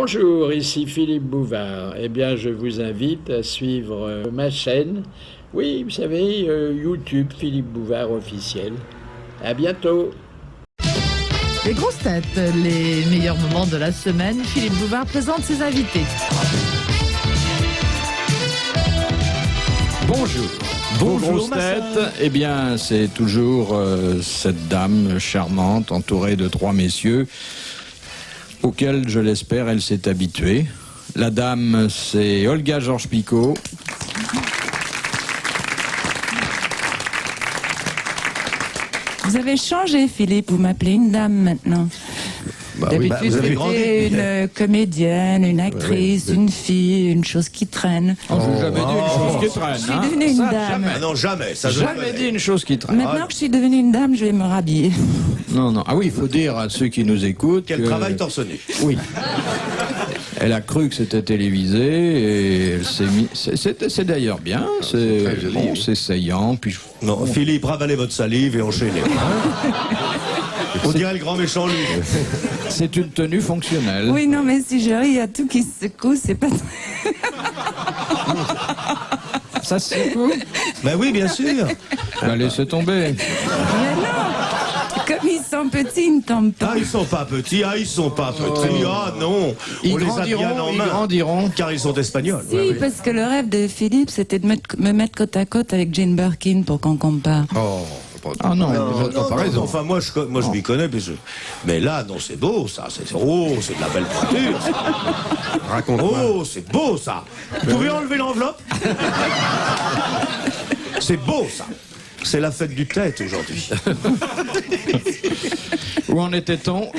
Bonjour, ici Philippe Bouvard. Eh bien, je vous invite à suivre ma chaîne. Oui, vous savez, YouTube, Philippe Bouvard officiel. À bientôt. Les grosses têtes, les meilleurs moments de la semaine. Philippe Bouvard présente ses invités. Bonjour. Bonjour, tête. Eh bien, c'est toujours cette dame charmante, entourée de 3 messieurs, auxquels, je l'espère, elle s'est habituée. La dame, c'est Olga Georges-Picot. Vous avez changé, Philippe, vous m'appelez une dame maintenant. D'habitude, c'était une comédienne, une actrice, une fille, une chose qui traîne. Je n'ai jamais dit une chose qui traîne. Je suis devenue une dame. Jamais. Ah non, jamais. Ça, Jamais dit une chose qui traîne. Maintenant que je suis devenue une dame, je vais me rhabiller. Non, non. Ah oui, il faut dire à ceux qui nous écoutent qu'elle travaille torse nu. Oui. Elle a cru que c'était télévisé et elle s'est mis... C'est d'ailleurs bien, c'est bon, c'est saillant. Puis Non, Philippe, ravalez votre salive et enchaînez. On dirait le grand méchant lui. c'est une tenue fonctionnelle. Oui, non, mais si je ris, il y a tout qui se secoue, c'est pas très... Ça se secoue. Ben oui, bien sûr. Bah, laissez tomber. Mais non, comme ils sont petits, ils ne tombent pas. Ah, ils sont pas petits, ils sont pas petits. Ah non, Ils on les a bien en main. grandiront. Car ils sont espagnols. Si, parce que le rêve de Philippe, c'était de me mettre côte à côte avec Jane Birkin pour qu'on compare. Ah non, Non, enfin, moi, je m'y connais. Mais là, non, c'est beau, ça. C'est de la belle pointure. Raconte-moi. Oh, c'est beau, ça. Vous pouvez enlever l'enveloppe? C'est beau, ça. C'est la fête du tête, aujourd'hui. Où en était-on?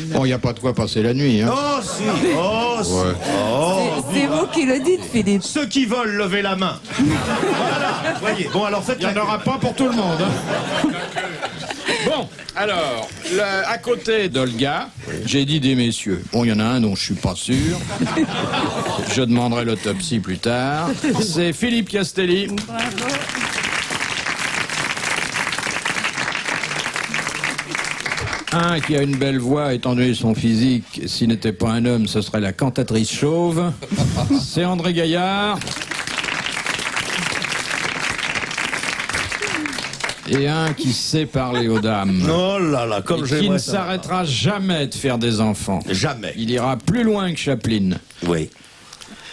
Bon, il n'y a pas de quoi passer la nuit. Hein. Oh, si. Oh, si. Ouais. Oh, C'est vous qui le dites, Philippe. ceux qui veulent, levez la main. Voilà. Voyez. Bon, alors faites. Il n'y en aura pas pour tout le monde. Hein. Bon, alors, à côté d'Olga, j'ai dit des messieurs. Bon, il y en a un dont je suis pas sûr. Je demanderai l'autopsie plus tard. C'est Philippe Castelli. Bravo. Un qui a une belle voix, étant donné son physique, s'il n'était pas un homme, ce serait la cantatrice chauve. C'est André Gaillard. Et un qui sait parler aux dames. Oh là là, comme Et j'aimerais qui ne ça. s'arrêtera jamais de faire des enfants. Jamais. Il ira plus loin que Chaplin. Oui.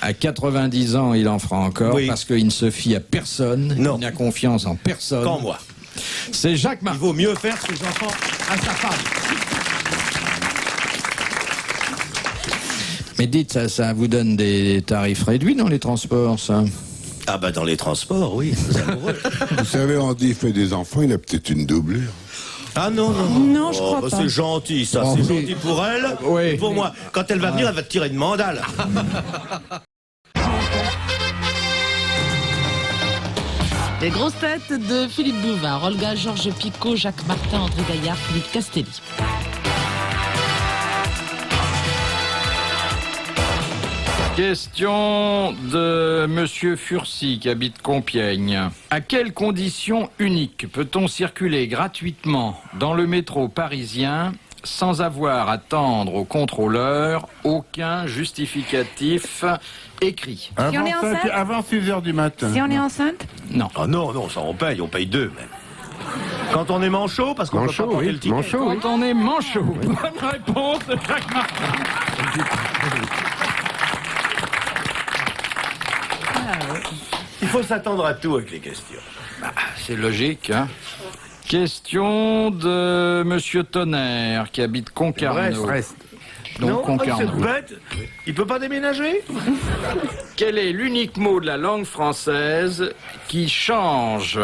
À 90 ans, il en fera encore, Oui. parce qu'il ne se fie à personne. Non. Il n'a confiance en personne. Quand moi. C'est Jacques Il Martin. vaut mieux faire ses enfants à sa femme. Mais dites, ça vous donne des tarifs réduits dans les transports, ça? Ah bah dans les transports, oui. C'est amoureux. Vous savez, Andy fait des enfants, il a peut-être une doublure. Ah non, non. Non, je crois bah, pas. C'est gentil, ça. Oh, C'est oui. gentil pour elle. Oui. Et pour moi. Quand elle va venir, elle va te tirer une mandale. Les grosses têtes de Philippe Bouvard, Olga Georges-Picot, Jacques Martin, André Gaillard, Philippe Castelli. Question de Monsieur Furcy qui habite Compiègne. À quelles conditions uniques peut-on circuler gratuitement dans le métro parisien sans avoir à attendre au contrôleur aucun justificatif écrit? Si on est enceinte Avant 6 heures du matin. Si on est enceinte? Non. Ah non, non, ça on paye 2 même. Quand on est manchot, parce qu'on peut pas porter le ticket. Quand on est manchot. Bonne réponse de Jacques Martin. Il faut s'attendre à tout avec les questions. C'est logique, hein? Question de Monsieur Tonnerre, qui habite Concarneau. Donc Non, Concarneau. cette bête, il peut pas déménager? Quel est l'unique mot de la langue française qui change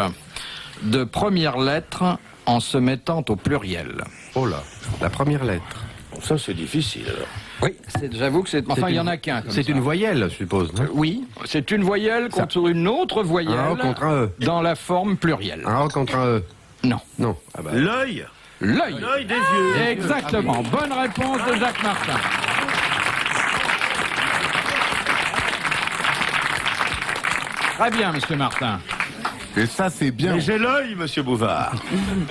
de première lettre en se mettant au pluriel? Oh là, la première lettre. Ça c'est difficile alors. Oui, j'avoue que c'est... Enfin, il y en a qu'un. C'est une voyelle, je suppose, non? Oui, c'est une voyelle contre une autre voyelle Un A contre un E. dans la forme plurielle. Un A contre un E. Non. Non. Ah bah. L'œil. L'œil. L'œil des yeux. Exactement. Bonne réponse de Jacques Martin. Très bien, monsieur Martin. Et ça, c'est bien. Mais j'ai l'œil, monsieur Bouvard.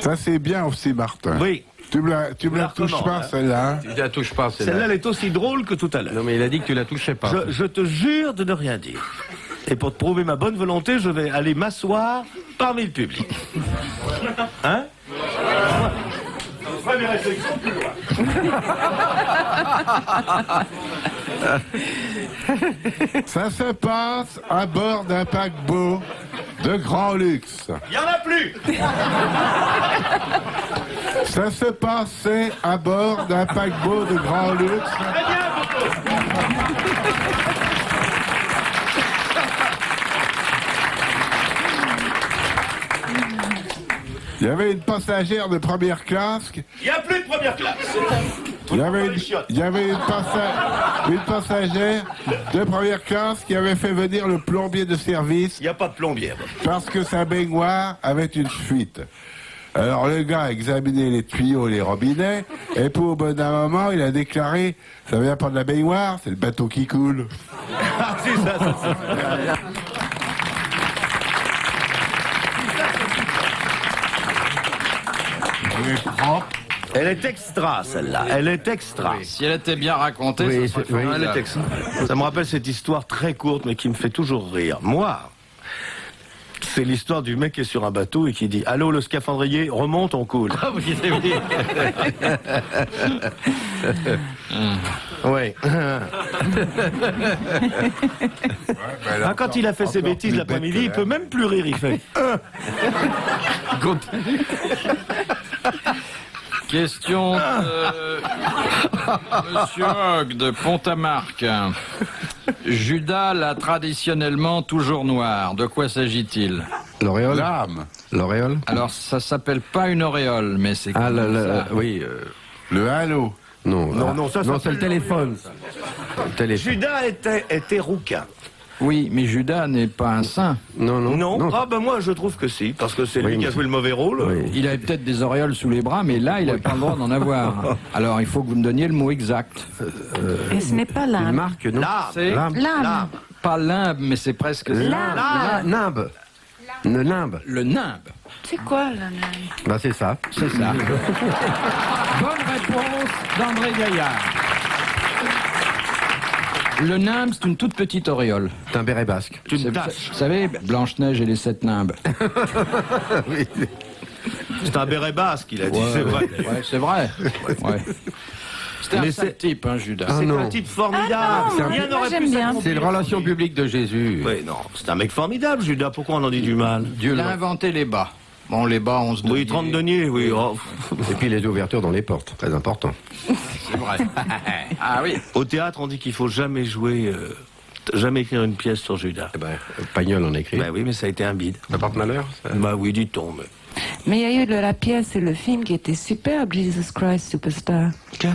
Ça, c'est bien aussi, Martin. Oui. Tu me la touches recommande, pas, hein. celle-là. Hein. Tu la touches pas, Celle-là, elle est aussi drôle que tout à l'heure. Non, mais il a dit que tu la touchais pas. Je te jure de ne rien dire. Et pour te prouver ma bonne volonté, je vais aller m'asseoir parmi le public. Hein? Mes réflexions plus loin. Ça se passe à bord d'un paquebot de grand luxe. Il n'y en a plus. Ça se passait à bord d'un paquebot de grand luxe. Très bien, Il y avait une passagère de première classe. il n'y a plus de première classe. Il y avait une passagère de première classe qui avait fait venir le plombier de service Il n'y a pas de plombier. parce que sa baignoire avait une fuite. Alors le gars a examiné les tuyaux et les robinets, et pour au bon d'un moment, il a déclaré « Ça vient pas de la baignoire, c'est le bateau qui coule. Ah, c'est ça. Elle est propre. Elle est extra, celle-là. Elle est extra. Si elle était bien racontée, Oui, ça serait oui, Elle formidable. est extra. Ça me rappelle cette histoire très courte, mais qui me fait toujours rire. Moi, c'est l'histoire du mec qui est sur un bateau et qui dit « Allô, le scaphandrier, remonte, on coule. » Ah oui, c'est oui. Oui. Ah, quand il a fait ses bêtises l'après-midi, il peut même plus rire, il fait. Question de Monsieur Hogg de Pont-à-Marc. Judas l'a traditionnellement toujours noir. De quoi s'agit-il? L'auréole. L'âme, L'auréole. Alors, ça s'appelle pas une auréole, mais c'est Ah, quand même ça. oui. le halo. Non, Non, ça non, c'est s'appelle le téléphone. Le téléphone. Judas était rouquin. Oui, mais Judas n'est pas un saint. Non, non. Non, Ah ben moi je trouve que si, parce que c'est Oui, lui qui a mais- joué le mauvais rôle. Oui. Il avait peut-être des auréoles sous les bras, mais là, il n'a pas le droit d'en avoir. Alors, il faut que vous me donniez le mot exact. Et ce n'est pas Une l'âme. marque, non. C'est Limbe. L'âme. pas limbe, mais c'est presque Nimbe. Une nimbe. le nimbe. C'est quoi l'âme? Bah, c'est ça. C'est ça. Bonne réponse d'André Gaillard. Le nimbe, c'est une toute petite auréole. C'est un béret basque. C'est une Vous tache. savez, Blanche-Neige et les 7 nimbes. C'est un béret basque, il a dit, c'est vrai. Ouais, c'est vrai. Ouais. C'était un Mais sale c'est- type, hein, Judas. Ah, C'est non. un type formidable. Ah non, Rien moi, n'aurait j'aime pu bien. s'accomplir C'est une sans relation lui. publique de Jésus. Oui, non, c'est un mec formidable, Judas. Pourquoi on en dit du mal? Dieu Il a l'a. inventé les bas. Bon, les bas, on se Oui, 30 deniers, oui. Oh. Et puis les ouvertures dans les portes, très important. C'est vrai. Ah oui. Au théâtre, on dit qu'il faut jamais jouer, jamais écrire une pièce sur Judas. Eh ben, Pagnol en écrit. Ben oui, mais ça a été un bide. Ça porte malheur ça Bah oui, dit-on. Mais il y a eu la pièce et le film qui était superbe, Jesus Christ Superstar.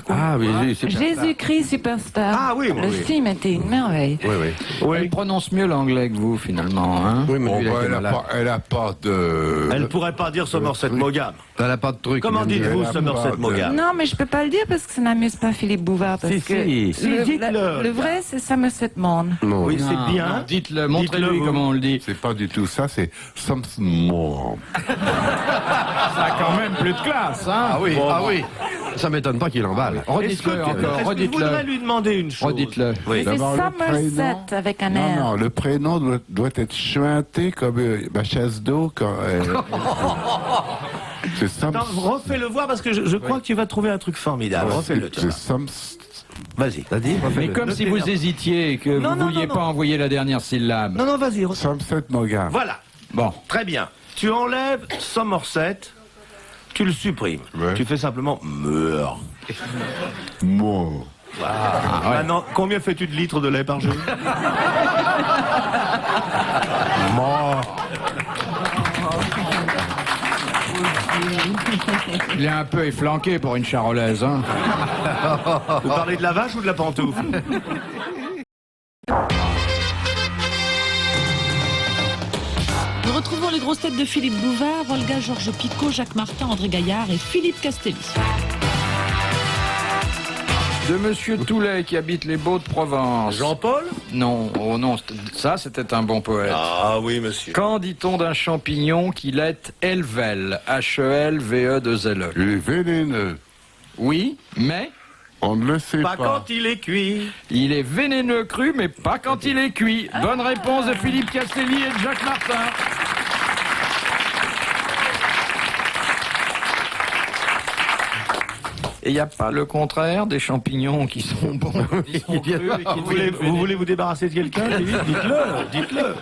Ah oui, c'est Jésus-Christ Superstar. Ah oui, Le oui. film était une merveille. Oui, oui. Elle prononce mieux l'anglais que vous, finalement. Hein. Oui, mais Oh, lui, il a bah, été malade. elle a pas de... Elle pourrait pas dire Somerset Maugham. Elle a pas de truc. Comment il vient de dites-vous dire. elle a Somerset pas de- Maugham? Non, mais je peux pas le dire parce que ça n'amuse pas Philippe Bouvard. Parce Si, que si. Si, le, dites-le. le vrai, c'est Somerset Maugham. Bon, Oui, Non, c'est bien. non, dites-le, montrez-lui vous. comment on le dit. C'est pas du tout ça, c'est something more. Ça a quand même plus de classe, hein. Ah oui, ah oui. Ça m'étonne pas qu'il emballe. Redites-le encore, Est-ce que je voudrais redites-le. lui demander une chose? Redites-le. Oui. C'est D'abord, le Somerset prénom. avec un Non, R. non, le prénom doit être chuinté comme ma chasse d'eau quand... c'est Attends, refais-le voir parce que je crois que tu vas trouver un truc formidable. Refais-le, tu C'est vois. Vas-y. T'as dit Mais comme si vous hésitiez et que Non, vous non, vouliez non, pas non. envoyer la dernière syllabe. Non, non, vas-y. Somerset Maugham. Voilà. Bon. Très bien. Tu enlèves Somerset, tu le supprimes. Ouais. Tu fais simplement meur. More. Maintenant, combien fais-tu de litres de lait par jour? Il est un peu efflanqué pour une charolaise, hein. Vous parlez de la vache ou de la pantoufle? Nous retrouvons les grosses têtes de Philippe Bouvard, Olga Georges Picot, Jacques Martin, André Gaillard et Philippe Castelli. De Monsieur Toulet qui habite les Baux-de-Provence. Jean-Paul? Non, oh non, ça c'était un bon poète. Ah oui, monsieur. Quand dit-on d'un champignon qu'il est Helvel, H-E-L-V-E-2-L-E? Il est vénéneux. Oui, mais On ne le sait Pas pas. quand il est cuit. il est vénéneux cru, mais pas quand il est cuit. Bonne réponse de Philippe Castelli et de Jacques Martin. Et il n'y a pas le contraire des champignons qui sont bons, qui sont crus et qui Vous voulez vous débarrasser de quelqu'un, Philippe? Dites-le.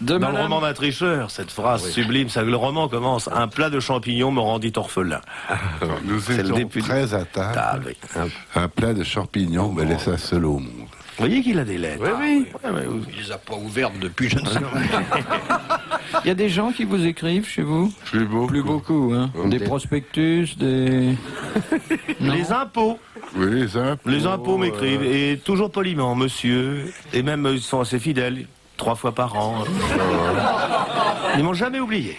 De Dans le Madame- roman d'un tricheur, cette phrase sublime, ça, le roman commence. Un plat de champignons me rendit orphelin. Nous C'est le étions début. très à table. Ah, oui. Un plat de champignons me laissa seul au monde. Vous voyez qu'il a des lettres. Oui. Il les a pas ouvertes depuis je ne sais pas. Il y a des gens qui vous écrivent chez vous? Plus beau. Plus beaucoup, hein. Des prospectus, des... Non. Les impôts. Oui, les impôts. Les impôts m'écrivent, et toujours poliment, monsieur. Et même, ils sont assez fidèles, 3 fois par an. Ils m'ont jamais oublié.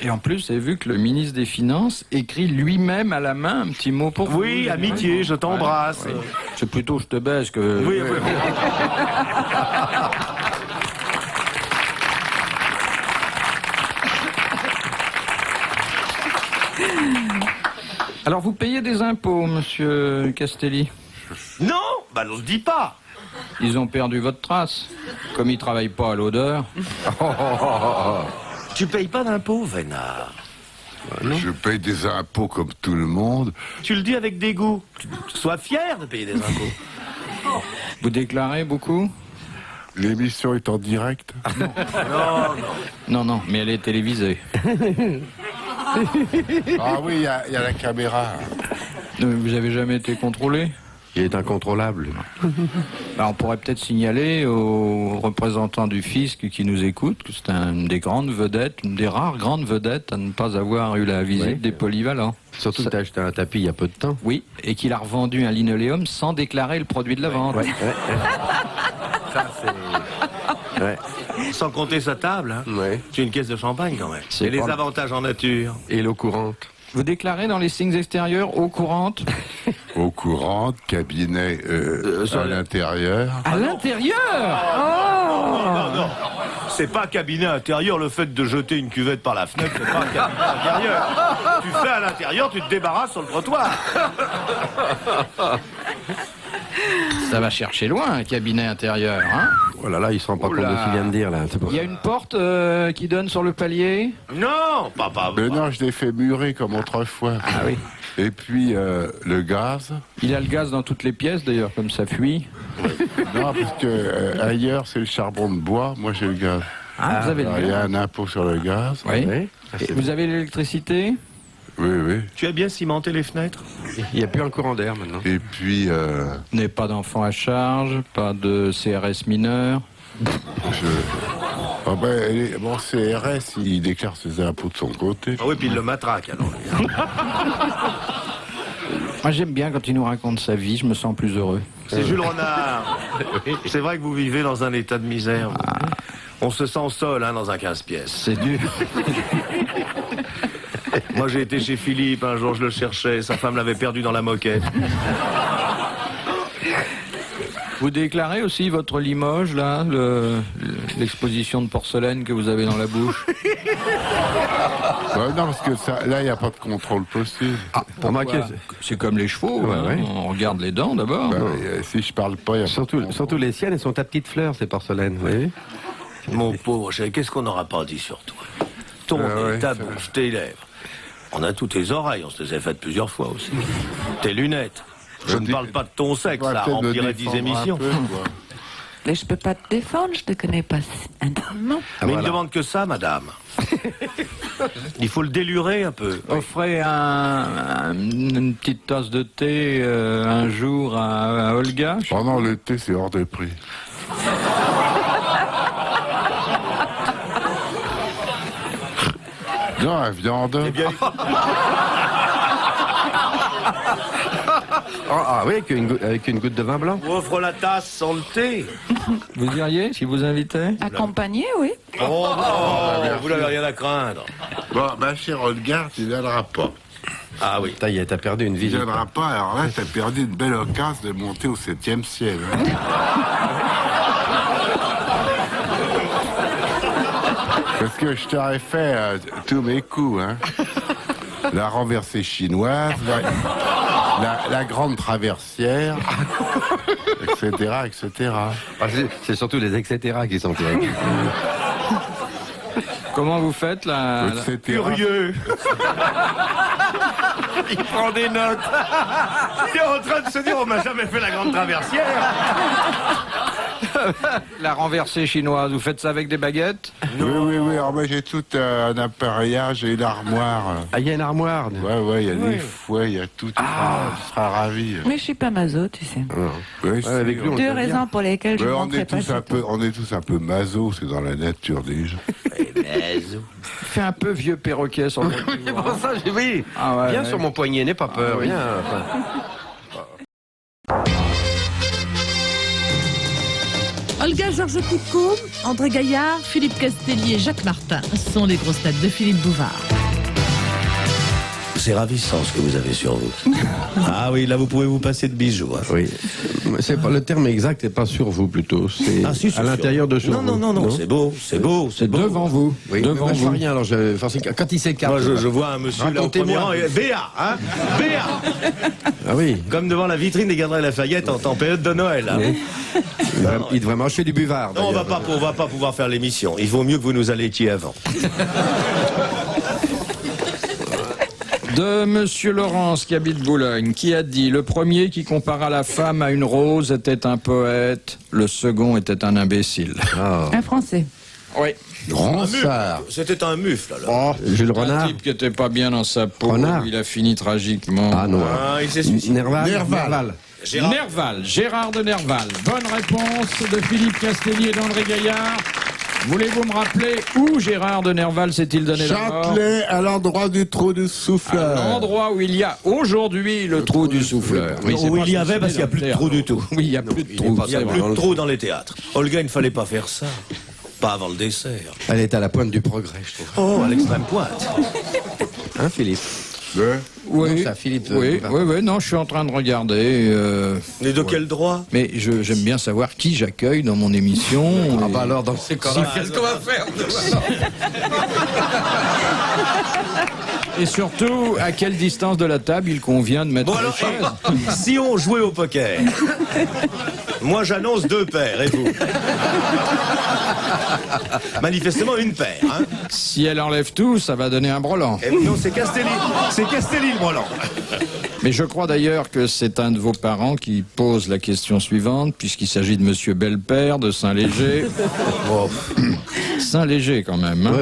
Et en plus, j'ai vu que le ministre des Finances écrit lui-même à la main un petit mot pour vous. Oui, amitié, je t'embrasse. Ouais. C'est plutôt je te baise que... Oui. Alors, vous payez des impôts, monsieur Castelli? Non, bah on se dit pas. Ils ont perdu votre trace. Comme ils travaillent pas à l'odeur. Tu payes pas d'impôts, Vénard. Je paye des impôts comme tout le monde. Tu le dis avec dégoût. Sois fier de payer des impôts. Vous déclarez beaucoup? L'émission est en direct. Non, mais elle est télévisée. Ah oui, il y a la caméra. Vous avez jamais été contrôlé? Il est incontrôlable. On pourrait peut-être signaler aux représentants du fisc qui nous écoutent que c'est une des grandes vedettes, une des rares grandes vedettes à ne pas avoir eu la visite Oui. des polyvalents. Surtout que tu as acheté un tapis il y a peu de temps. Oui, et qu'il a revendu un linoléum sans déclarer le produit de la vente. Ça, c'est... Ouais. Sans compter sa table, hein. Ouais. C'est une caisse de champagne quand même. C'est Et les pas- avantages en nature. Et l'eau courante. Vous déclarez dans les signes extérieurs eau courante? Eau courante, cabinet à l'intérieur. À l'intérieur? Non. C'est pas cabinet intérieur, le fait de jeter une cuvette par la fenêtre, c'est pas un cabinet intérieur. Tu fais à l'intérieur, tu te débarrasses sur le trottoir. Ça va chercher loin, un cabinet intérieur, hein? Oh là là, il se rend pas compte de ce qu'il vient de dire là. C'est pour Il y a ça. une porte qui donne sur le palier? Non, papa. Mais non, je l'ai fait murer comme autrefois. Ah oui. Et puis le gaz. Il a le gaz dans toutes les pièces, d'ailleurs, comme ça fuit. Non, parce que ailleurs c'est le charbon de bois. Moi j'ai le gaz. Ah, vous avez le Alors, il y a gaz? un impôt sur le gaz. Oui. Oui. Et vous avez l'électricité? Oui, oui. Tu as bien cimenté les fenêtres? Il n'y a plus un courant d'air maintenant. Et puis Vous n'avez pas d'enfants à charge, pas de CRS mineur. ah ben, bon, CRS, il déclare ses impôts de son côté. Ah oui, puis il le matraque alors. Moi, j'aime bien quand il nous raconte sa vie, je me sens plus heureux. C'est Jules Renard. C'est vrai que vous vivez dans un état de misère. On se sent seul hein, dans un 15 pièces. C'est dur. Moi j'ai été chez Philippe, un jour je le cherchais, sa femme l'avait perdu dans la moquette. Vous déclarez aussi votre Limoges, là, l'exposition de porcelaine que vous avez dans la bouche? Non, parce que ça, là, il n'y a pas de contrôle possible. Pourquoi? C'est comme les chevaux, Ouais, hein. ouais. On regarde les dents d'abord. Ben, si je parle pas, il n'y a pas de Surtout, contrôle. surtout les siennes, elles sont à petites fleurs, ces porcelaines. Vous voyez. Mon pauvre chéri, qu'est-ce qu'on n'aura pas dit sur toi? Ton nez, ta bouche, tes lèvres. On a tous tes oreilles, on se les a faites plusieurs fois aussi. Tes lunettes. Je ne parle pas de ton sexe, On va ça peut-être me remplirait 10 défendre un émissions. peu, quoi. Mais je peux pas te défendre, je te connais pas intimement. Mais il ne demande que ça, madame. Il faut le délurer un peu. Offrez une petite tasse de thé un jour à Olga. Pendant l'été, c'est hors de prix. Non, la viande. Eh bien, Oui, avec une goutte de vin blanc. On offre la tasse sans le thé. Vous iriez si vous invitez? Accompagné, oui. Oh, non, vous n'avez rien à craindre. Bon, ma chère Olga, tu viendras pas. Ah oui. Ça y est, t'as perdu une Tu visite. viendras pas, alors là, t'as perdu une belle occasion de monter au 7e ciel. Hein. Parce que je t'aurais fait tous mes coups, hein. La renversée chinoise, la grande traversière, etc., etc. Ah, c'est surtout les etc. qui sont terribles. Comment vous faites là? Etc. Curieux. Il prend des notes. Il est en train de se dire, on m'a jamais fait la grande traversière. La renversée chinoise, vous faites ça avec des baguettes? Oui. Alors moi j'ai tout un appareillage, j'ai une armoire. Là. Ah, il y a une armoire. Ouais, il y a des fouets, il y a tout. Tu seras ravi. Mais je suis pas maso, tu sais. Oui, Ouais, avec lui, on Deux t'aime bien. raisons pour lesquelles je Mais ne on rentrerai est pas tous chez un peu, on est tous un peu maso, c'est dans la nature des gens. Fait un peu vieux perroquet sur le C'est pour ça, oui. Ah ouais, Viens ouais. sur mon poignet, n'aie pas peur. oui. Viens. Olga Georges Picot, André Gaillard, Philippe Castelli et Jacques Martin sont les grosses têtes de Philippe Bouvard. C'est ravissant ce que vous avez sur vous. Ah oui, là vous pouvez vous passer de bijoux. Hein. Oui. C'est pas le terme exact, c'est pas sur vous plutôt. C'est Si, c'est à l'intérieur de sur Non, vous. non, c'est beau, c'est beau. Devant vous. Oui, Devant moi, je vous. vois rien. Alors, quand il s'écarte. Moi, je vois un monsieur là au premier Racontez-moi. rang. Béa, hein Béa. Ah oui. Comme devant la vitrine des Galeries Lafayette en période de Noël. Hein. Il devrait manger du buvard. Non, on va pas pouvoir faire l'émission. Il vaut mieux que vous nous allaitiez avant. De Monsieur Laurence qui habite Boulogne, qui a dit: le premier qui compara la femme à une rose était un poète, le second était un imbécile. Un Français. Oui. Ronsard. C'était un mufle, alors. Jules Un Renard. type qui était pas bien dans sa peau, Renard. il a fini tragiquement. Ah non. Ah, il s'est suicidé. Nerval. Gérard de Nerval. Bonne réponse de Philippe Castelli et d'André Gaillard. Voulez-vous me rappeler où Gérard de Nerval s'est-il donné la mort? Châtelet, à l'endroit du trou du À souffleur. l'endroit où il y a aujourd'hui le trou du souffleur. Oui, c'est Où pas il y avait, suicidé parce qu'il n'y a dans plus le de trou théâtre. du tout. Oui, il n'y a plus de trou. Il n'y a plus de trou dans les théâtres. Olga, il ne fallait pas faire ça. Pas avant le dessert. Elle est à la pointe du progrès, je trouve. Oh, à l'extrême pointe. Hein, Philippe? Oui, Non, c'est à Philippe. oui, non, je suis en train de regarder. Mais de quel droit? Mais j'aime bien savoir qui j'accueille dans mon émission. Ah bah alors, dans ces cas-là, qu'est-ce qu'on va faire? Et surtout, à quelle distance de la table il convient de mettre Bon les alors, chaises. si on jouait au poker, moi j'annonce 2 paires, et vous? Manifestement une paire, hein? Si elle enlève tout, ça va donner un brelan. Et non, c'est Castelli le brelan. Mais je crois d'ailleurs que c'est un de vos parents qui pose la question suivante, puisqu'il s'agit de Monsieur Belpère de Saint-Léger. Saint-Léger quand même. Hein.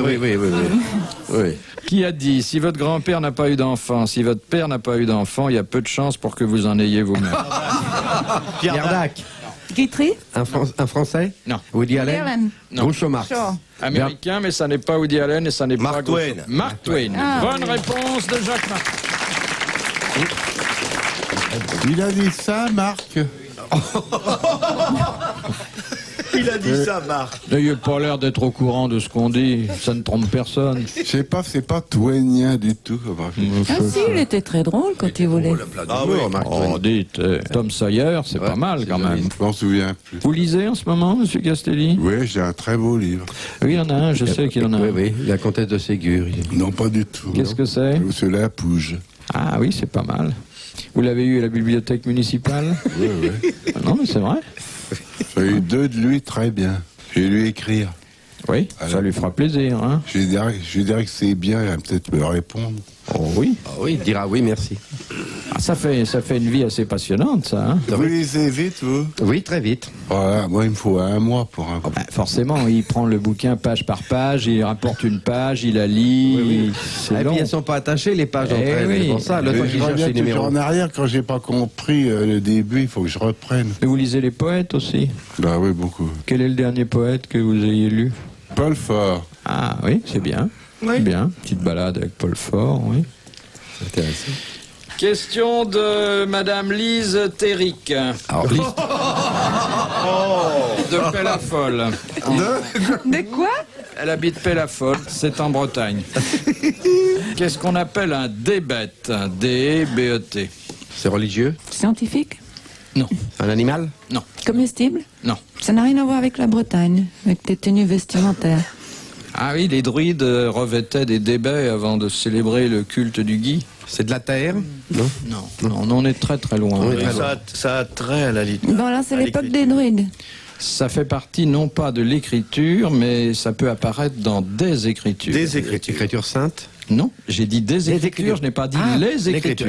Oui. Qui a dit: si votre grand-père n'a pas eu d'enfant, si votre père n'a pas eu d'enfant, il y a peu de chances pour que vous en ayez vous-même. Pierre Dac. Guitry. Un Français? Non. Woody Allen? Allen. Non. Groucho Marx. Shaw. Américain, mais ça n'est pas Woody Allen et ça n'est pas Mark Twain. Groucho. Mark Twain. Ah, Bonne oui. réponse de Jacques Martin. Il a dit ça, Marc. Il a dit ça, Marc. N'ayez pas l'air d'être au courant de ce qu'on dit, ça ne trompe personne. Je sais pas, c'est pas twainien du tout. Ah si, il était très drôle quand il voulait. Ah oui. Mark Oh, Twain. dites, Tom Sawyer, c'est pas mal quand même. Je m'en souviens plus. Vous lisez en ce moment, Monsieur Castelli? Oui, j'ai un très beau livre. Oui, il y en a un, je sais qu'il y en a un. Oui, la comtesse de Ségur. Non, pas du tout. Qu'est-ce que c'est? C'est la Pouge. Ah oui, c'est pas mal. Vous l'avez eu à la bibliothèque municipale? Oui. Non, mais c'est vrai. J'ai eu 2 de lui très bien. Je vais lui écrire. Oui, ça lui fera plaisir, hein? Je lui dirai que c'est bien, il va peut-être me répondre. Oh oui. Ah oui, il dira oui, merci. Ah, ça fait une vie assez passionnante, ça, hein? Vous lisez vite, vous? Oui, très vite. Voilà, moi, il me faut 1 mois pour un... Bah, forcément, il prend le bouquin page par page, il rapporte une page, il la lit. C'est Et long. puis elles sont pas attachées les pages entre elles. oui. C'est pour ça, le temps Mais qu'il je cherche reviens les toujours numéros. en arrière, quand j'ai pas compris le début, il faut que je reprenne. Mais vous lisez les poètes aussi? Bah oui, beaucoup. Quel est le dernier poète que vous ayez lu? Paul Fort. Ah oui, c'est bien. Oui. Bien, petite balade avec Paul Fort, oui. Intéressant. Question de Madame Lise Terric. Alors, Lise, De Pellafol. De quoi? Elle habite Pellafol, c'est en Bretagne. Qu'est-ce qu'on appelle un débète? D-E-B-E-T. c'est religieux? Scientifique? Non, Un animal? non, Comestible? non. Ça n'a rien à voir avec la Bretagne, avec tes tenues vestimentaires. Ah oui, les druides revêtaient des débats avant de célébrer le culte du gui. C'est de la terre? Non. Non, on en est très très loin. On est Oui, très loin. ça a trait à la littérature. Bon, là, c'est l'époque des druides. Ça fait partie non pas de l'écriture, mais ça peut apparaître dans des écritures. Des écritures. Écriture sainte? Non, j'ai dit des écritures, je n'ai pas dit les écritures.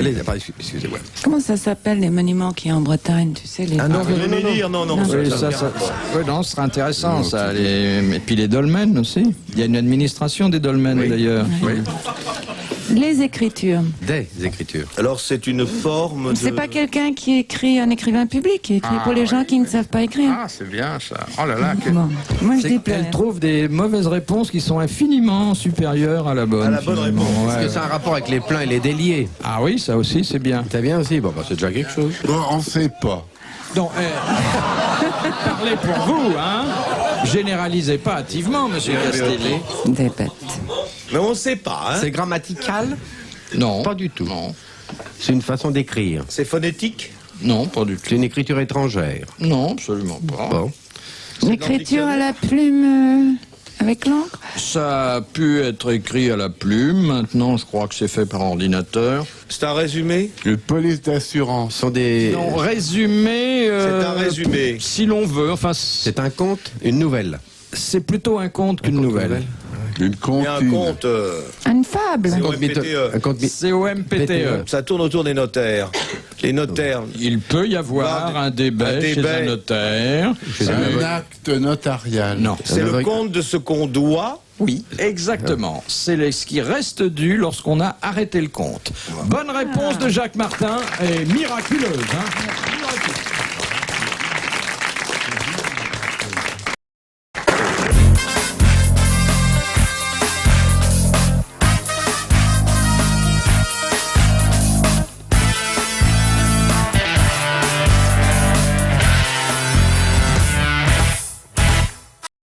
Excusez-moi. Comment ça s'appelle, les monuments qu'il y a en Bretagne, tu sais, les... Ah non, vous venez dire, non. Oui, oui, non, ce serait intéressant, ça. Et puis les dolmens aussi. Il y a une administration des dolmens, d'ailleurs. Oui. Les écritures. Des écritures. Alors c'est une forme de... C'est pas quelqu'un qui écrit, un écrivain public, qui écrit pour les gens qui ne savent pas écrire. Ah, c'est bien ça. Oh là là, Bon, moi je c'est dis qu'elle trouve des mauvaises réponses qui sont infiniment supérieures à la bonne. À la bonne finalement. réponse. Ouais, Est-ce que ça a un rapport avec les pleins et les déliés? Ah oui, ça aussi, c'est bien. T'as bien aussi? Bon, bah, c'est déjà quelque chose. Bon, on sait pas. Donc, parlez pour vous, hein. Généralisez pas hâtivement, monsieur Castelli. des bêtes. Mais on sait pas, hein. C'est grammatical? Non. Pas du tout. Non. C'est une façon d'écrire. C'est phonétique. Non, pas du C'est tout. une écriture étrangère. Non, absolument pas. Bon. L'écriture à la plume, avec l'encre. Ça a pu être écrit à la plume. Maintenant, je crois que c'est fait par ordinateur. C'est un résumé. Une police d'assurance. Ce sont des... Non, résumé. C'est un résumé. Si l'on veut. Enfin, C'est un conte, une nouvelle. c'est plutôt un conte qu'une nouvelle. Une Il y a un comptine. conte. Une fable. C'est Conte mytho- OMPTE. un conte my- COMPTE. Ça tourne autour des notaires. Les notaires. Il peut y avoir Bah, un débat un chez débat. un notaire. Chez un Un avocat. acte notarial. Non. C'est Un le aveugle. compte de ce qu'on doit. Oui, exactement. C'est ce qui reste dû lorsqu'on a arrêté le compte. Bonne réponse de Jacques Martin et miraculeuse. Hein.